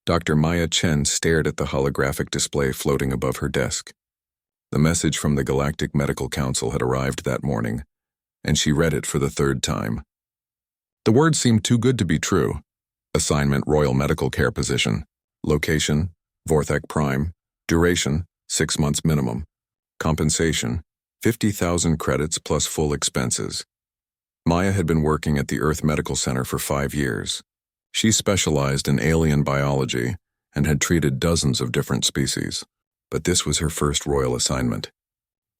Dr. Maya Chen stared at the holographic display floating above her desk. The message from the Galactic Medical Council had arrived that morning, and she read it for the third time. The words seemed too good to be true. Assignment: Royal Medical Care Position. Location: Vorthak Prime. Duration: 6 months minimum. Compensation: 50,000 credits plus full expenses. Maya had been working at the Earth Medical Center for 5 years. She specialized in alien biology and had treated dozens of different species. But this was her first royal assignment.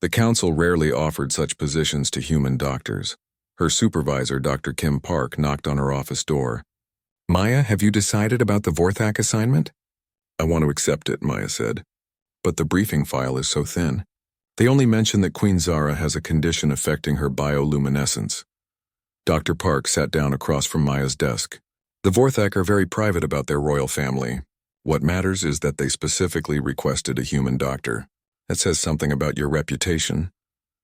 The council rarely offered such positions to human doctors. Her supervisor, Dr. Kim Park, knocked on her office door. "Maya, have you decided about the Vorthak assignment?" "I want to accept it," Maya said. "But the briefing file is so thin. They only mention that Queen Zara has a condition affecting her bioluminescence." Dr. Park sat down across from Maya's desk. "The Vorthak are very private about their royal family. What matters is that they specifically requested a human doctor. That says something about your reputation."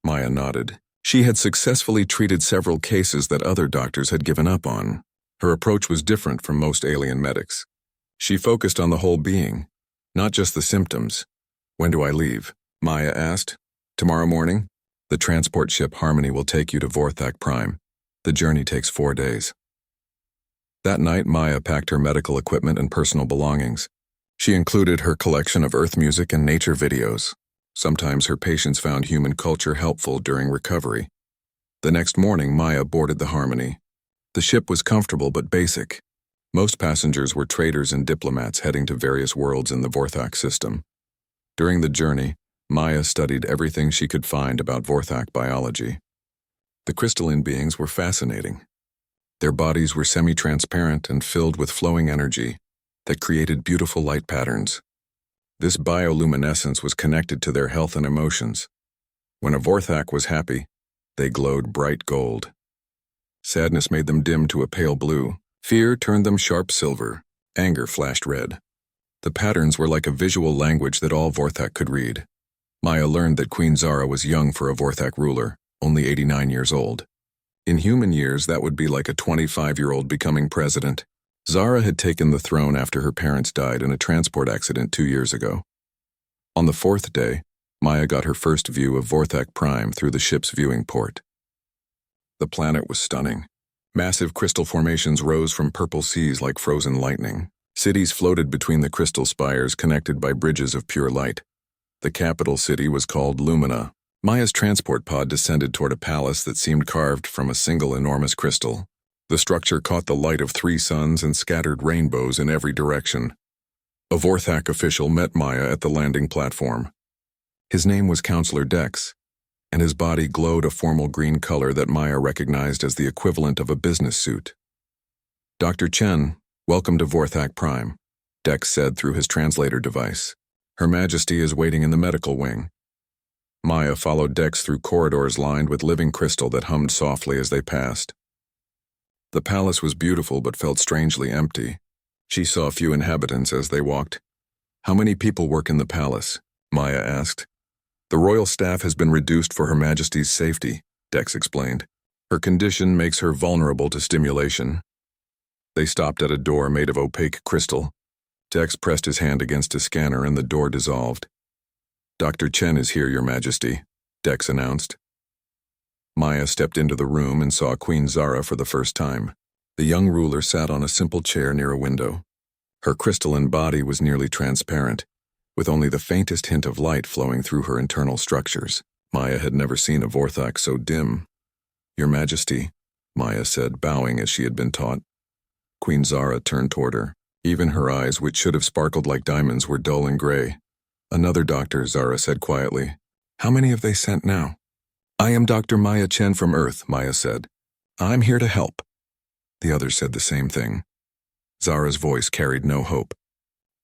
Maya nodded. She had successfully treated several cases that other doctors had given up on. Her approach was different from most alien medics. She focused on the whole being, not just the symptoms. "When do I leave?" Maya asked. "Tomorrow morning. The transport ship Harmony will take you to Vorthak Prime. The journey takes 4 days." That night, Maya packed her medical equipment and personal belongings. She included her collection of Earth music and nature videos. Sometimes her patients found human culture helpful during recovery. The next morning, Maya boarded the Harmony. The ship was comfortable but basic. Most passengers were traders and diplomats heading to various worlds in the Vorthak system. During the journey, Maya studied everything she could find about Vorthak biology. The crystalline beings were fascinating. Their bodies were semi-transparent and filled with flowing energy that created beautiful light patterns. This bioluminescence was connected to their health and emotions. When a Vorthak was happy, they glowed bright gold. Sadness made them dim to a pale blue. Fear turned them sharp silver. Anger flashed red. The patterns were like a visual language that all Vorthak could read. Maya learned that Queen Zara was young for a Vorthak ruler, only 89 years old. In human years, that would be like a 25-year-old becoming president. Zara had taken the throne after her parents died in a transport accident 2 years ago. On the 4th day, Maya got her first view of Vorthak Prime through the ship's viewing port. The planet was stunning. Massive crystal formations rose from purple seas like frozen lightning. Cities floated between the crystal spires connected by bridges of pure light. The capital city was called Lumina. Maya's transport pod descended toward a palace that seemed carved from a single enormous crystal. The structure caught the light of 3 suns and scattered rainbows in every direction. A Vorthak official met Maya at the landing platform. His name was Counselor Dex, and his body glowed a formal green color that Maya recognized as the equivalent of a business suit. "Dr. Chen, welcome to Vorthak Prime," Dex said through his translator device. "Her Majesty is waiting in the medical wing." Maya followed Dex through corridors lined with living crystal that hummed softly as they passed. The palace was beautiful but felt strangely empty. She saw few inhabitants as they walked. "How many people work in the palace?" Maya asked. "The royal staff has been reduced for Her Majesty's safety," Dex explained. "Her condition makes her vulnerable to stimulation." They stopped at a door made of opaque crystal. Dex pressed his hand against a scanner and the door dissolved. "Dr. Chen is here, Your Majesty," Dex announced. Maya stepped into the room and saw Queen Zara for the first time. The young ruler sat on a simple chair near a window. Her crystalline body was nearly transparent, with only the faintest hint of light flowing through her internal structures. Maya had never seen a Vorthak so dim. "Your Majesty," Maya said, bowing as she had been taught. Queen Zara turned toward her. Even her eyes, which should have sparkled like diamonds, were dull and gray. "Another doctor," Zara said quietly. "How many have they sent now?" "I am Dr. Maya Chen from Earth," Maya said. "I'm here to help." The others said the same thing. Zara's voice carried no hope.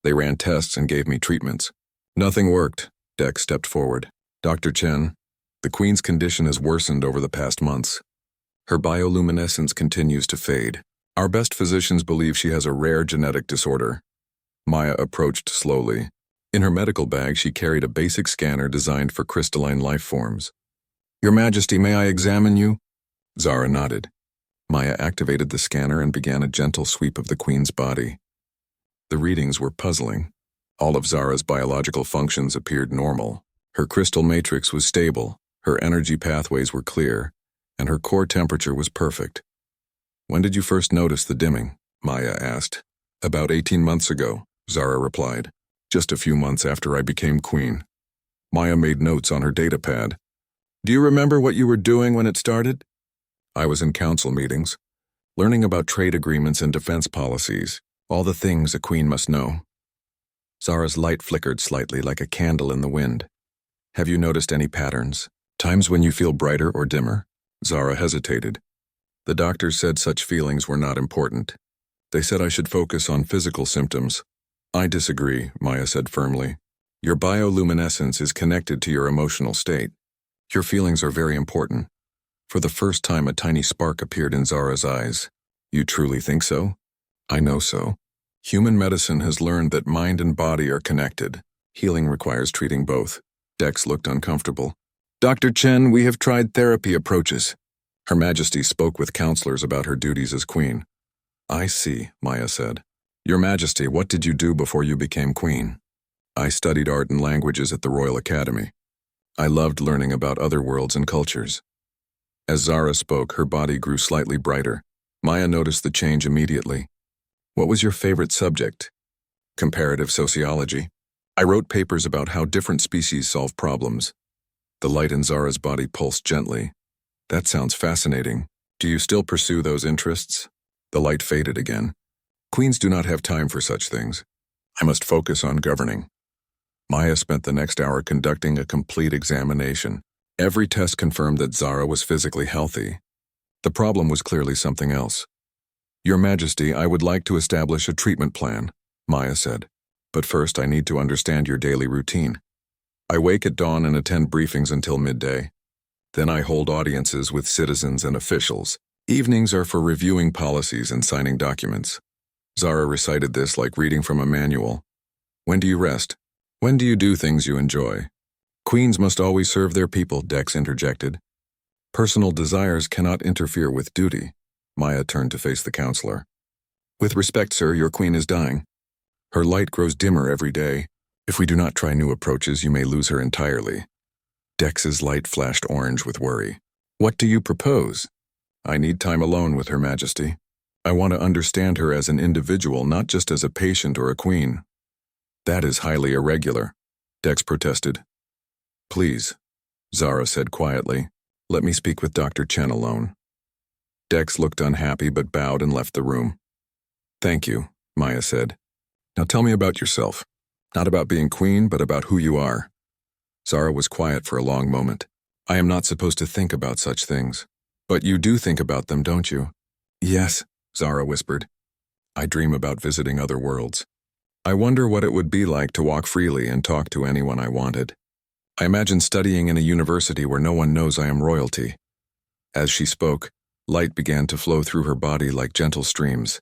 "They ran tests and gave me treatments. Nothing worked." Dex stepped forward. "Dr. Chen, the Queen's condition has worsened over the past months. Her bioluminescence continues to fade. Our best physicians believe she has a rare genetic disorder." Maya approached slowly. In her medical bag, she carried a basic scanner designed for crystalline life forms. "Your Majesty, may I examine you?" Zara nodded. Maya activated the scanner and began a gentle sweep of the Queen's body. The readings were puzzling. All of Zara's biological functions appeared normal. Her crystal matrix was stable, her energy pathways were clear, and her core temperature was perfect. When did you first notice the dimming? Maya asked. About 18 months ago, Zara replied. Just a few months after I became queen. Maya made notes on her datapad. Do you remember what you were doing when it started? I was in council meetings, learning about trade agreements and defense policies, all the things a queen must know. Zara's light flickered slightly like a candle in the wind. Have you noticed any patterns? Times when you feel brighter or dimmer? Zara hesitated. The doctors said such feelings were not important. They said I should focus on physical symptoms. I disagree, Maya said firmly. Your bioluminescence is connected to your emotional state. Your feelings are very important. For the first time, a tiny spark appeared in Zara's eyes. You truly think so? I know so. Human medicine has learned that mind and body are connected. Healing requires treating both. Dex looked uncomfortable. Dr. Chen, we have tried therapy approaches. Her Majesty spoke with counselors about her duties as queen. I see, Maya said. Your Majesty, what did you do before you became queen? I studied art and languages at the Royal Academy. I loved learning about other worlds and cultures. As Zara spoke, her body grew slightly brighter. Maya noticed the change immediately. What was your favorite subject? Comparative sociology. I wrote papers about how different species solve problems. The light in Zara's body pulsed gently. That sounds fascinating. Do you still pursue those interests? The light faded again. Queens do not have time for such things. I must focus on governing. Maya spent the next hour conducting a complete examination. Every test confirmed that Zara was physically healthy. The problem was clearly something else. Your Majesty, I would like to establish a treatment plan, Maya said. But first I need to understand your daily routine. I wake at dawn and attend briefings until midday. Then I hold audiences with citizens and officials. Evenings are for reviewing policies and signing documents. Zara recited this like reading from a manual. When do you rest? When do you do things you enjoy? Queens must always serve their people, Dex interjected. Personal desires cannot interfere with duty. Maya turned to face the counselor. With respect, sir, your queen is dying. Her light grows dimmer every day. If we do not try new approaches, you may lose her entirely. Dex's light flashed orange with worry. What do you propose? I need time alone with Her Majesty. I want to understand her as an individual, not just as a patient or a queen. That is highly irregular, Dex protested. Please, Zara said quietly. Let me speak with Dr. Chen alone. Dex looked unhappy but bowed and left the room. Thank you, Maya said. Now tell me about yourself. Not about being queen, but about who you are. Zara was quiet for a long moment. I am not supposed to think about such things. But you do think about them, don't you? Yes, Zara whispered. I dream about visiting other worlds. I wonder what it would be like to walk freely and talk to anyone I wanted. I imagine studying in a university where no one knows I am royalty. As she spoke, light began to flow through her body like gentle streams.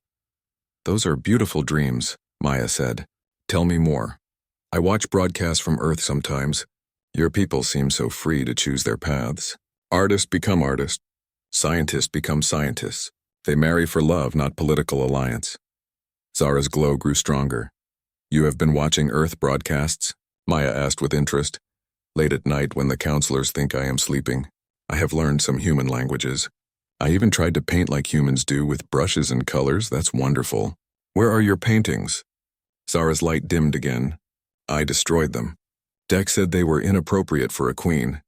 Those are beautiful dreams, Maya said. Tell me more. I watch broadcasts from Earth sometimes. Your people seem so free to choose their paths. Artists become artists. Scientists become scientists. They marry for love, not political alliance. Zara's glow grew stronger. You have been watching Earth broadcasts? Maya asked with interest. Late at night when the counselors think I am sleeping. I have learned some human languages. I even tried to paint like humans do with brushes and colors. That's wonderful. Where are your paintings? Zara's light dimmed again. I destroyed them. Dex said they were inappropriate for a queen.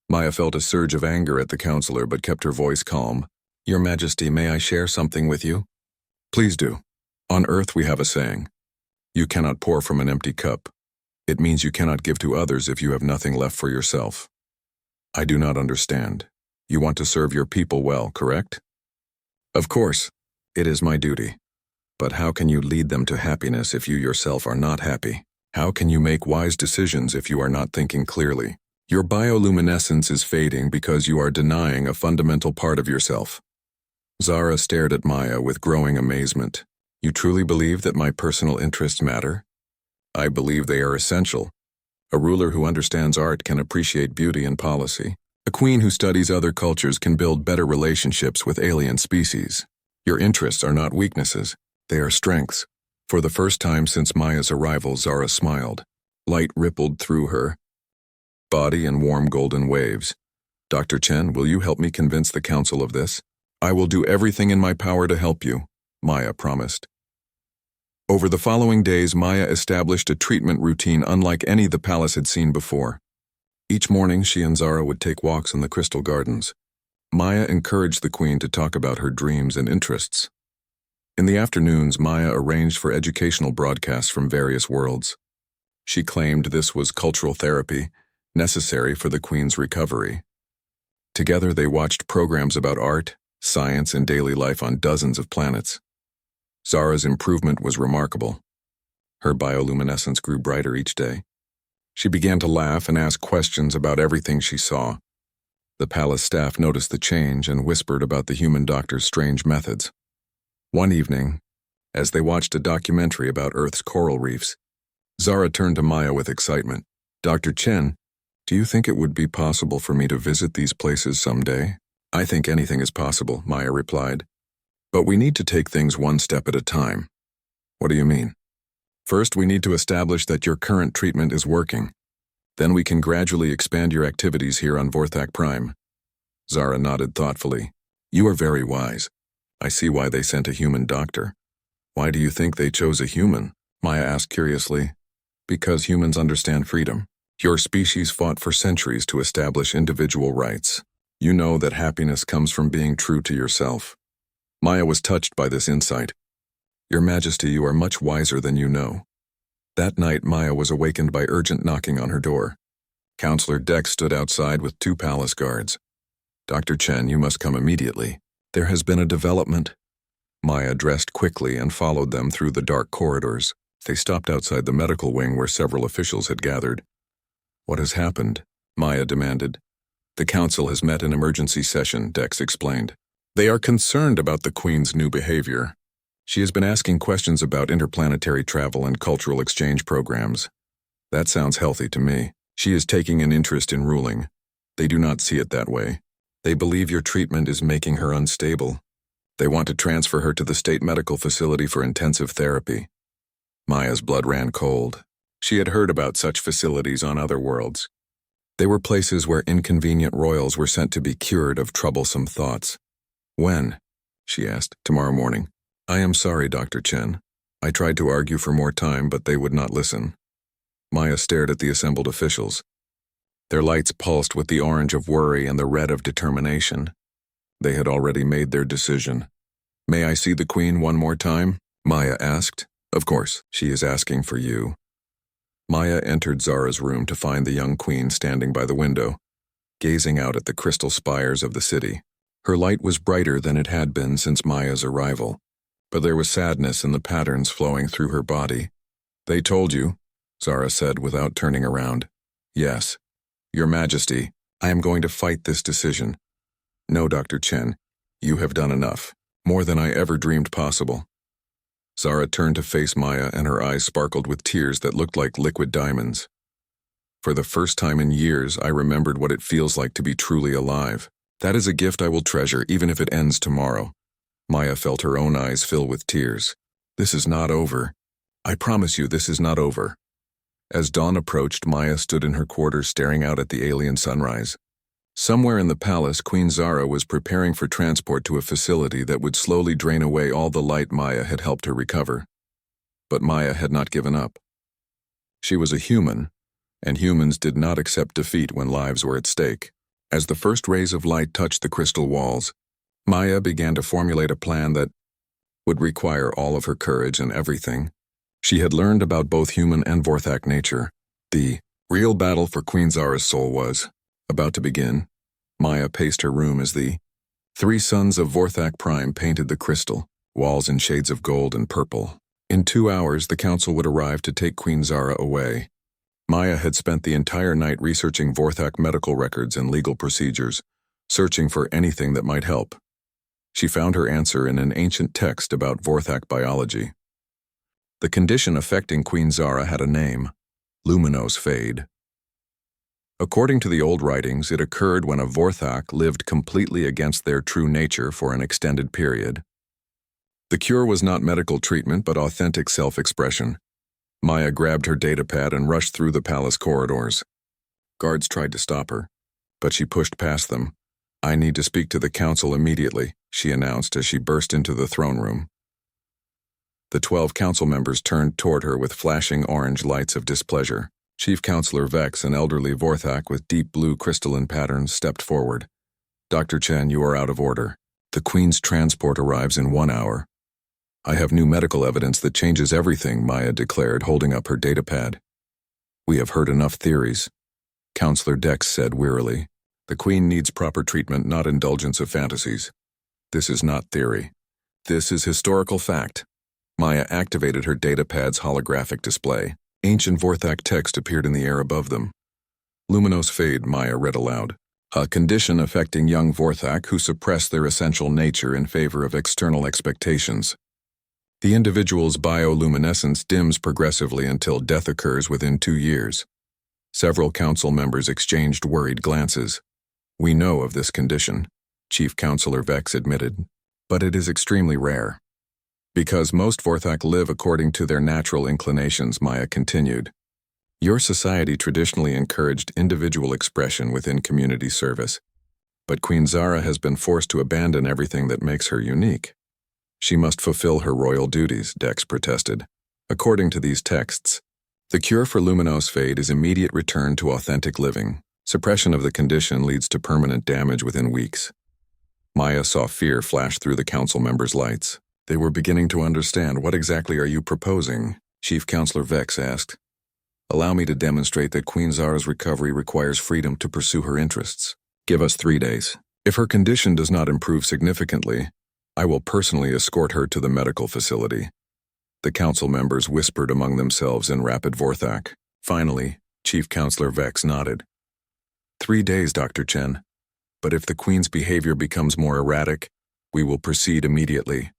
Maya felt a surge of anger at the counselor but kept her voice calm. Your Majesty, may I share something with you? Please do. On Earth we have a saying. You cannot pour from an empty cup. It means you cannot give to others if you have nothing left for yourself. I do not understand. You want to serve your people well, correct? Of course. It is my duty. But how can you lead them to happiness if you yourself are not happy? How can you make wise decisions if you are not thinking clearly? Your bioluminescence is fading because you are denying a fundamental part of yourself. Zara stared at Maya with growing amazement. You truly believe that my personal interests matter? I believe they are essential. A ruler who understands art can appreciate beauty and policy. A queen who studies other cultures can build better relationships with alien species. Your interests are not weaknesses. They are strengths. For the first time since Maya's arrival, Zara smiled. Light rippled through her body in warm golden waves. Dr. Chen, will you help me convince the council of this? I will do everything in my power to help you, Maya promised. Over the following days, Maya established a treatment routine unlike any the palace had seen before. Each morning, she and Zara would take walks in the crystal gardens. Maya encouraged the queen to talk about her dreams and interests. In the afternoons, Maya arranged for educational broadcasts from various worlds. She claimed this was cultural therapy, necessary for the queen's recovery. Together, they watched programs about art, science, and daily life on dozens of planets. Zara's improvement was remarkable. Her bioluminescence grew brighter each day. She began to laugh and ask questions about everything she saw. The palace staff noticed the change and whispered about the human doctor's strange methods. One evening, as they watched a documentary about Earth's coral reefs, Zara turned to Maya with excitement. Dr. Chen, do you think it would be possible for me to visit these places someday? I think anything is possible, Maya replied. But we need to take things one step at a time. What do you mean? First, we need to establish that your current treatment is working. Then we can gradually expand your activities here on Vorthak Prime. Zara nodded thoughtfully. You are very wise. I see why they sent a human doctor. Why do you think they chose a human? Maya asked curiously. Because humans understand freedom. Your species fought for centuries to establish individual rights. You know that happiness comes from being true to yourself. Maya was touched by this insight. Your Majesty, you are much wiser than you know. That night, Maya was awakened by urgent knocking on her door. Counselor Dex stood outside with 2 palace guards. Dr. Chen, you must come immediately. There has been a development. Maya dressed quickly and followed them through the dark corridors. They stopped outside the medical wing where several officials had gathered. What has happened? Maya demanded. The council has met in emergency session, Dex explained. They are concerned about the Queen's new behavior. She has been asking questions about interplanetary travel and cultural exchange programs. That sounds healthy to me. She is taking an interest in ruling. They do not see it that way. They believe your treatment is making her unstable. They want to transfer her to the state medical facility for intensive therapy. Maya's blood ran cold. She had heard about such facilities on other worlds. They were places where inconvenient royals were sent to be cured of troublesome thoughts. When? She asked. Tomorrow morning. I am sorry, Dr. Chen. I tried to argue for more time, but they would not listen. Maya stared at the assembled officials. Their lights pulsed with the orange of worry and the red of determination. They had already made their decision. May I see the Queen one more time? Maya asked. Of course, she is asking for you. Maya entered Zara's room to find the young queen standing by the window, gazing out at the crystal spires of the city. Her light was brighter than it had been since Maya's arrival, but there was sadness in the patterns flowing through her body. They told you, Zara said without turning around. Yes. Your Majesty, I am going to fight this decision. No, Dr. Chen, you have done enough, more than I ever dreamed possible. Zara turned to face Maya and her eyes sparkled with tears that looked like liquid diamonds. For the first time in years, I remembered what it feels like to be truly alive. That is a gift I will treasure even if it ends tomorrow. Maya felt her own eyes fill with tears. This is not over. I promise you this is not over. As dawn approached, Maya stood in her quarters staring out at the alien sunrise. Somewhere in the palace, Queen Zara was preparing for transport to a facility that would slowly drain away all the light Maya had helped her recover. But Maya had not given up. She was a human, and humans did not accept defeat when lives were at stake. As the first rays of light touched the crystal walls, Maya began to formulate a plan that would require all of her courage and everything. She had learned about both human and Vorthak nature. The real battle for Queen Zara's soul was about to begin. Maya paced her room as the 3 sons of Vorthak Prime painted the crystal, walls in shades of gold and purple. In 2 hours, the council would arrive to take Queen Zara away. Maya had spent the entire night researching Vorthak medical records and legal procedures, searching for anything that might help. She found her answer in an ancient text about Vorthak biology. The condition affecting Queen Zara had a name: luminose fade. According to the old writings, it occurred when a Vorthak lived completely against their true nature for an extended period. The cure was not medical treatment but authentic self-expression. Maya grabbed her datapad and rushed through the palace corridors. Guards tried to stop her, but she pushed past them. "I need to speak to the council immediately," she announced as she burst into the throne room. The 12 council members turned toward her with flashing orange lights of displeasure. Chief Counselor Vex, an elderly Vorthak with deep blue crystalline patterns, stepped forward. "Dr. Chen, you are out of order. The Queen's transport arrives in 1 hour." "I have new medical evidence that changes everything," Maya declared, holding up her datapad. "We have heard enough theories," Counselor Dex said wearily. "The Queen needs proper treatment, not indulgence of fantasies. This is not theory. This is historical fact." Maya activated her datapad's holographic display. Ancient Vorthak text appeared in the air above them. "Luminous fade," Maya read aloud. "A condition affecting young Vorthak who suppress their essential nature in favor of external expectations. The individual's bioluminescence dims progressively until death occurs within 2 years." Several council members exchanged worried glances. "We know of this condition," Chief Counselor Vex admitted, "but it is extremely rare." "Because most Vorthak live according to their natural inclinations," Maya continued. "Your society traditionally encouraged individual expression within community service, but Queen Zara has been forced to abandon everything that makes her unique. She must fulfill her royal duties," Dex protested. "According to these texts, the cure for luminous fade is immediate return to authentic living. Suppression of the condition leads to permanent damage within weeks." Maya saw fear flash through the council members' lights. They were beginning to understand. "What exactly are you proposing?" Chief Counselor Vex asked. "Allow me to demonstrate that Queen Zara's recovery requires freedom to pursue her interests. Give us 3 days. If her condition does not improve significantly, I will personally escort her to the medical facility." The council members whispered among themselves in rapid Vorthak. Finally, Chief Counselor Vex nodded. 3 days, Dr. Chen. But if the Queen's behavior becomes more erratic, we will proceed immediately."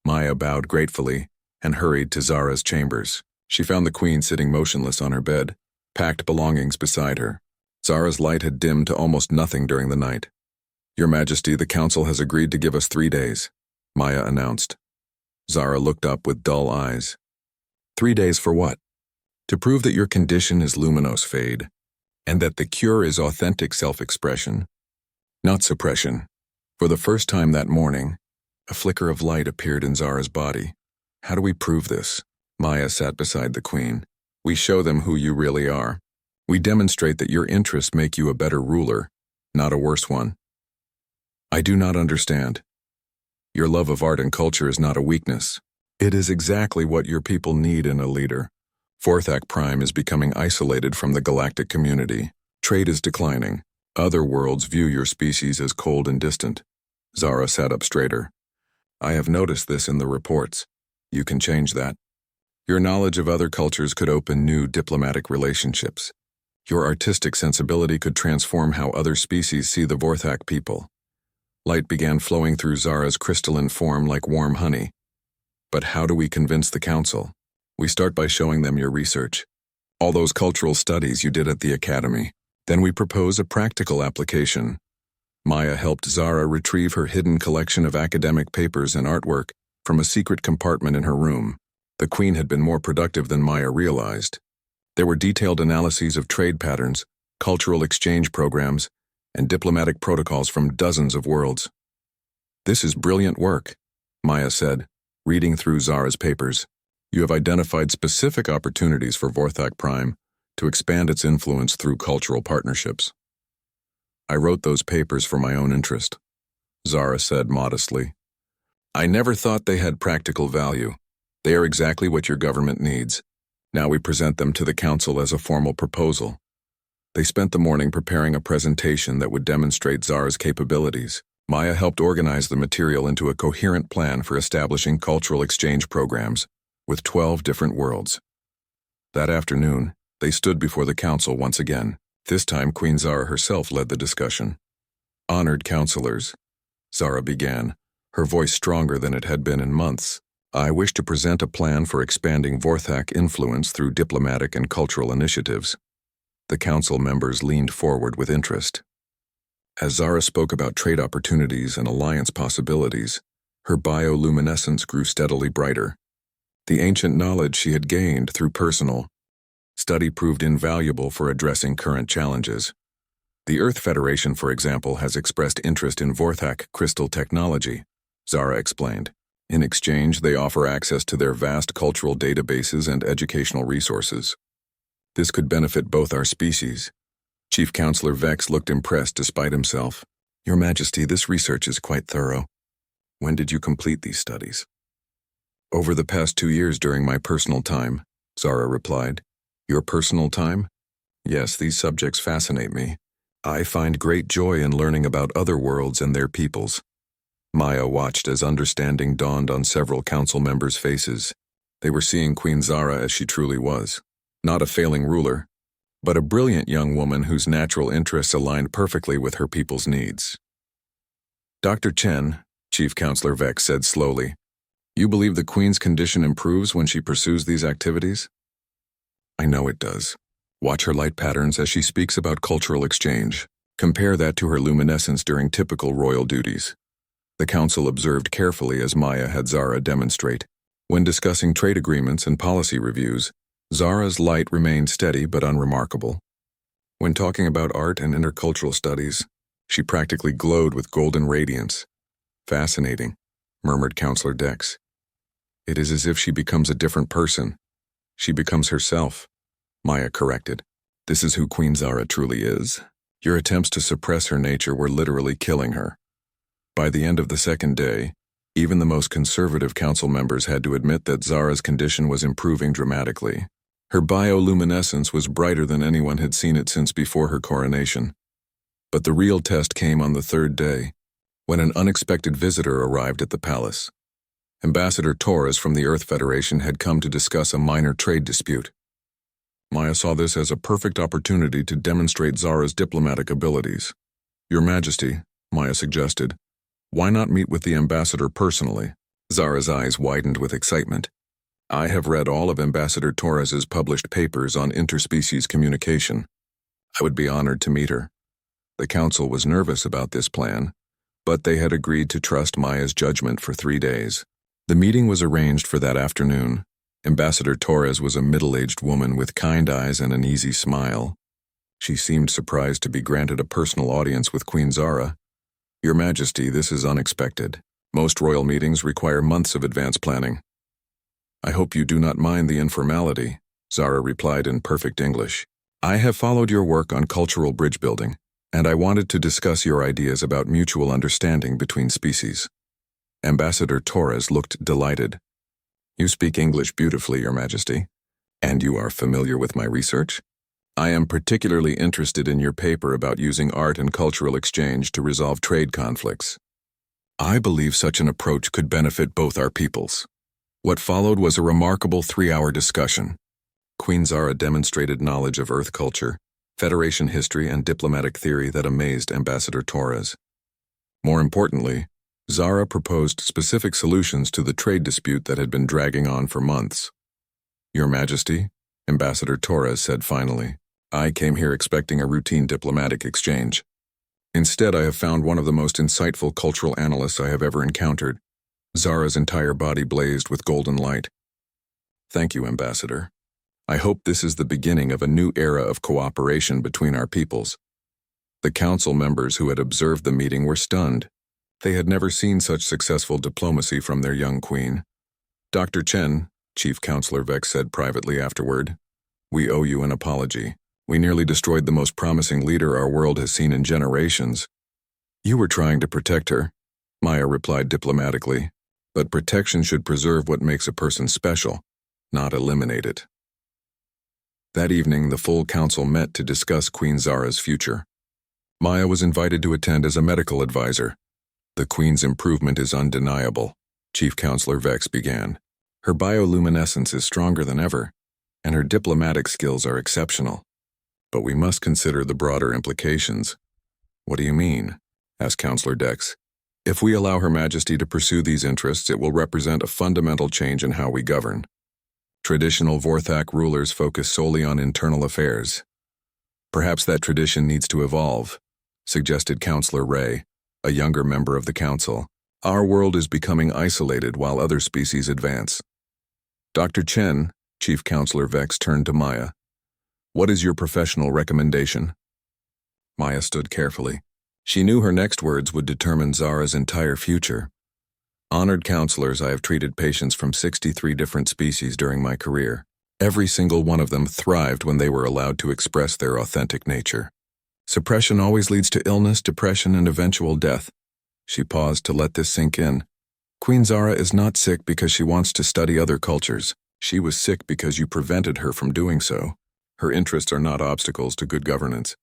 Maya bowed gratefully and hurried to Zara's chambers. She found the Queen sitting motionless on her bed, packed belongings beside her. Zara's light had dimmed to almost nothing during the night. "Your Majesty, the Council has agreed to give us 3 days, Maya announced. Zara looked up with dull eyes. 3 days for what? To prove that your condition is luminous fade, and that the cure is authentic self-expression, not suppression." For the first time that morning, a flicker of light appeared in Zara's body. "How do we prove this?" Maya sat beside the Queen. "We show them who you really are. We demonstrate that your interests make you a better ruler, not a worse one." "I do not understand. Your love of art and culture is not a weakness. It is exactly what your people need in a leader. Vorthak Prime is becoming isolated from the galactic community. Trade is declining. Other worlds view your species as cold and distant." Zara sat up straighter. "I have noticed this in the reports. You can change that. Your knowledge of other cultures could open new diplomatic relationships. Your artistic sensibility could transform how other species see the Vorthak people." Light began flowing through Zara's crystalline form like warm honey. "But how do we convince the Council?" "We start by showing them your research. All those cultural studies you did at the Academy. Then we propose a practical application." Maya helped Zara retrieve her hidden collection of academic papers and artwork from a secret compartment in her room. The Queen had been more productive than Maya realized. There were detailed analyses of trade patterns, cultural exchange programs, and diplomatic protocols from dozens of worlds. "This is brilliant work," Maya said, reading through Zara's papers. "You have identified specific opportunities for Vorthak Prime to expand its influence through cultural partnerships." "I wrote those papers for my own interest," Zara said modestly. "I never thought they had practical value. They are exactly what your government needs. Now we present them to the Council as a formal proposal." They spent the morning preparing a presentation that would demonstrate Zara's capabilities. Maya helped organize the material into a coherent plan for establishing cultural exchange programs with 12 different worlds. That afternoon, they stood before the Council once again. This time Queen Zara herself led the discussion. "Honored councilors," Zara began, her voice stronger than it had been in months. "I wish to present a plan for expanding Vorthak influence through diplomatic and cultural initiatives." The council members leaned forward with interest. As Zara spoke about trade opportunities and alliance possibilities, Her bioluminescence grew steadily brighter. The ancient knowledge she had gained through personal study proved invaluable for addressing current challenges. The Earth Federation, for example, has expressed interest in Vorthak crystal technology, Zara explained. In exchange, they offer access to their vast cultural databases and educational resources. This could benefit both our species. Chief Counselor Vex looked impressed despite himself. Your Majesty, this research is quite thorough. When did you complete these studies? Over the past 2 years during my personal time, Zara replied. Your personal time? Yes, these subjects fascinate me. I find great joy in learning about other worlds and their peoples. Maya watched as understanding dawned on several council members' faces. They were seeing Queen Zara as she truly was. Not a failing ruler, but a brilliant young woman whose natural interests aligned perfectly with her people's needs. Dr. Chen, Chief Counselor Vex said slowly, you believe the Queen's condition improves when she pursues these activities? I know it does. Watch her light patterns as she speaks about cultural exchange. Compare that to her luminescence during typical royal duties. The council observed carefully as Maya had Zara demonstrate. When discussing trade agreements and policy reviews, Zara's light remained steady but unremarkable. When talking about art and intercultural studies, she practically glowed with golden radiance. Fascinating, murmured Counselor Dex. It is as if she becomes a different person. She becomes herself, Maya corrected. This is who Queen Zara truly is. Your attempts to suppress her nature were literally killing her. By the end of the second day, even the most conservative council members had to admit that Zara's condition was improving dramatically. Her bioluminescence was brighter than anyone had seen it since before her coronation. But the real test came on the third day, when an unexpected visitor arrived at the palace. Ambassador Torres from the Earth Federation had come to discuss a minor trade dispute. Maya saw this as a perfect opportunity to demonstrate Zara's diplomatic abilities. Your Majesty, Maya suggested, why not meet with the ambassador personally? Zara's eyes widened with excitement. I have read all of Ambassador Torres's published papers on interspecies communication. I would be honored to meet her. The council was nervous about this plan, but they had agreed to trust Maya's judgment for 3 days. The meeting was arranged for that afternoon. Ambassador Torres was a middle-aged woman with kind eyes and an easy smile. She seemed surprised to be granted a personal audience with Queen Zara. Your Majesty, this is unexpected. Most royal meetings require months of advance planning. I hope you do not mind the informality, Zara replied in perfect English. I have followed your work on cultural bridge building, and I wanted to discuss your ideas about mutual understanding between species. Ambassador Torres looked delighted. You speak English beautifully, Your Majesty, and you are familiar with my research? I am particularly interested in your paper about using art and cultural exchange to resolve trade conflicts. I believe such an approach could benefit both our peoples. What followed was a remarkable 3-hour discussion. Queen Zara demonstrated knowledge of Earth culture, Federation history, and diplomatic theory that amazed Ambassador Torres. More importantly, Zara proposed specific solutions to the trade dispute that had been dragging on for months. Your Majesty, Ambassador Torres said finally, I came here expecting a routine diplomatic exchange. Instead, I have found one of the most insightful cultural analysts I have ever encountered. Zara's entire body blazed with golden light. Thank you, Ambassador. I hope this is the beginning of a new era of cooperation between our peoples. The council members who had observed the meeting were stunned. They had never seen such successful diplomacy from their young queen. Dr. Chen, Chief Counselor Vex said privately afterward, we owe you an apology. We nearly destroyed the most promising leader our world has seen in generations. You were trying to protect her, Maya replied diplomatically, but protection should preserve what makes a person special, not eliminate it. That evening, the full council met to discuss Queen Zara's future. Maya was invited to attend as a medical advisor. The Queen's improvement is undeniable, Chief Counselor Vex began. Her bioluminescence is stronger than ever, and her diplomatic skills are exceptional. But we must consider the broader implications. What do you mean? Asked Counselor Dex. If we allow Her Majesty to pursue these interests, it will represent a fundamental change in how we govern. Traditional Vorthak rulers focus solely on internal affairs. Perhaps that tradition needs to evolve, suggested Counselor Ray, a younger member of the council. Our world is becoming isolated while other species advance. Dr. Chen, Chief Counselor Vex, turned to Maya. What is your professional recommendation? Maya stood carefully. She knew her next words would determine Zara's entire future. Honored counselors, I have treated patients from 63 different species during my career. Every single one of them thrived when they were allowed to express their authentic nature. Suppression always leads to illness, depression, and eventual death. She paused to let this sink in. Queen Zara is not sick because she wants to study other cultures. She was sick because you prevented her from doing so. Her interests are not obstacles to good governance.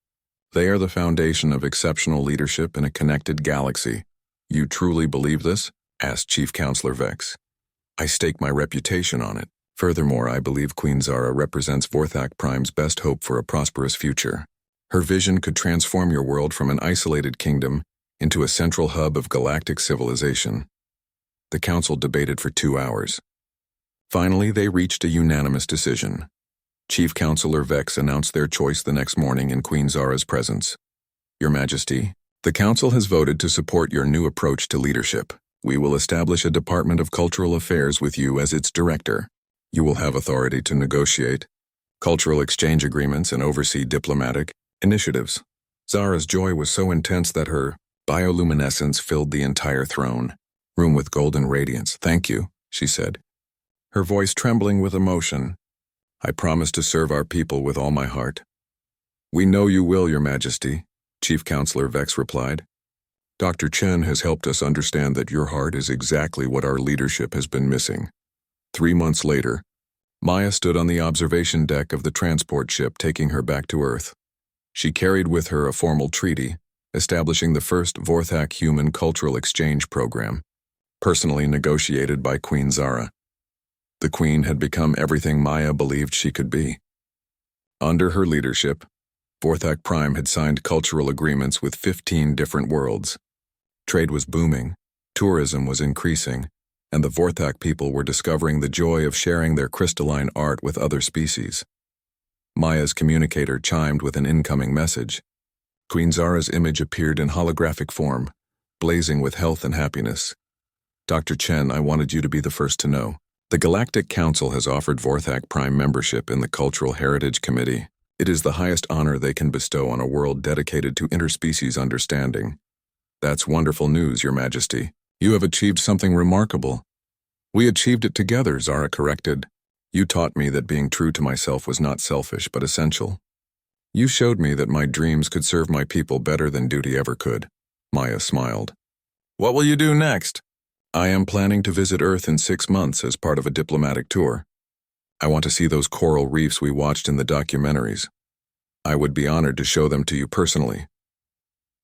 They are the foundation of exceptional leadership in a connected galaxy. You truly believe this? Asked Chief Counselor Vex. I stake my reputation on it. Furthermore, I believe Queen Zara represents Vorthak Prime's best hope for a prosperous future. Her vision could transform your world from an isolated kingdom into a central hub of galactic civilization. The council debated for 2 hours. Finally, they reached a unanimous decision. Chief Counselor Vex announced their choice the next morning in Queen Zara's presence. Your Majesty, the council has voted to support your new approach to leadership. We will establish a Department of Cultural Affairs with you as its director. You will have authority to negotiate cultural exchange agreements and oversee diplomatic initiatives. Zara's joy was so intense that her bioluminescence filled the entire throne room with golden radiance. Thank you, she said, her voice trembling with emotion. I promise to serve our people with all my heart. We know you will, Your Majesty, Chief Counselor Vex replied. Dr. Chen has helped us understand that your heart is exactly what our leadership has been missing. 3 months later, Maya stood on the observation deck of the transport ship taking her back to Earth. She carried with her a formal treaty, establishing the first Vorthak human cultural exchange program, personally negotiated by Queen Zara. The Queen had become everything Maya believed she could be. Under her leadership, Vorthak Prime had signed cultural agreements with 15 different worlds. Trade was booming, tourism was increasing, and the Vorthak people were discovering the joy of sharing their crystalline art with other species. Maya's communicator chimed with an incoming message. Queen Zara's image appeared in holographic form, blazing with health and happiness. Dr. Chen, I wanted you to be the first to know. The Galactic Council has offered Vorthak Prime membership in the Cultural Heritage Committee. It is the highest honor they can bestow on a world dedicated to interspecies understanding. That's wonderful news, Your Majesty. You have achieved something remarkable. We achieved it together, Zara corrected. You taught me that being true to myself was not selfish but essential. You showed me that my dreams could serve my people better than duty ever could. Maya smiled. What will you do next? I am planning to visit Earth in 6 months as part of a diplomatic tour. I want to see those coral reefs we watched in the documentaries. I would be honored to show them to you personally.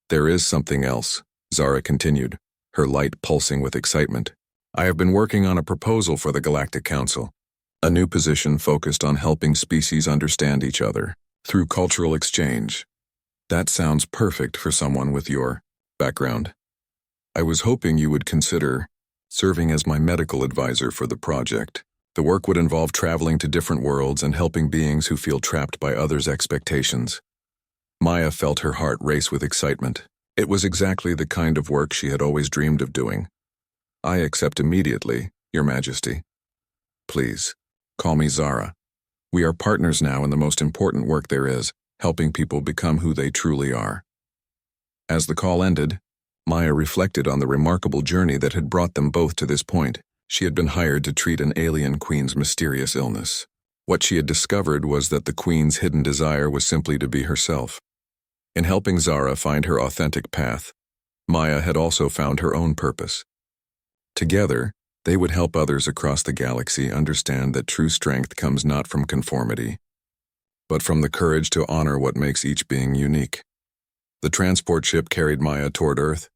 There is something else, Zara continued, her light pulsing with excitement. I have been working on a proposal for the Galactic Council, a new position focused on helping species understand each other through cultural exchange. That sounds perfect for someone with your background. I was hoping you would consider serving as my medical advisor for the project. The work would involve traveling to different worlds and helping beings who feel trapped by others' expectations. Maya felt her heart race with excitement. It was exactly the kind of work she had always dreamed of doing. I accept immediately, Your Majesty. Please, call me Zara. We are partners now in the most important work there is, helping people become who they truly are. As the call ended, Maya reflected on the remarkable journey that had brought them both to this point. She had been hired to treat an alien queen's mysterious illness. What she had discovered was that the queen's hidden desire was simply to be herself. In helping Zara find her authentic path, Maya had also found her own purpose. Together, they would help others across the galaxy understand that true strength comes not from conformity, but from the courage to honor what makes each being unique. The transport ship carried Maya toward Earth,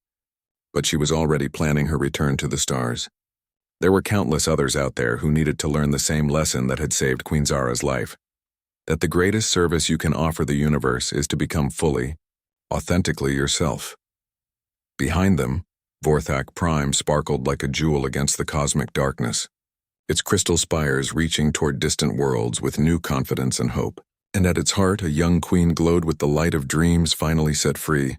but she was already planning her return to the stars. There were countless others out there who needed to learn the same lesson that had saved Queen Zara's life, that the greatest service you can offer the universe is to become fully, authentically yourself. Behind them, Vorthak Prime sparkled like a jewel against the cosmic darkness, its crystal spires reaching toward distant worlds with new confidence and hope. And at its heart, a young queen glowed with the light of dreams finally set free.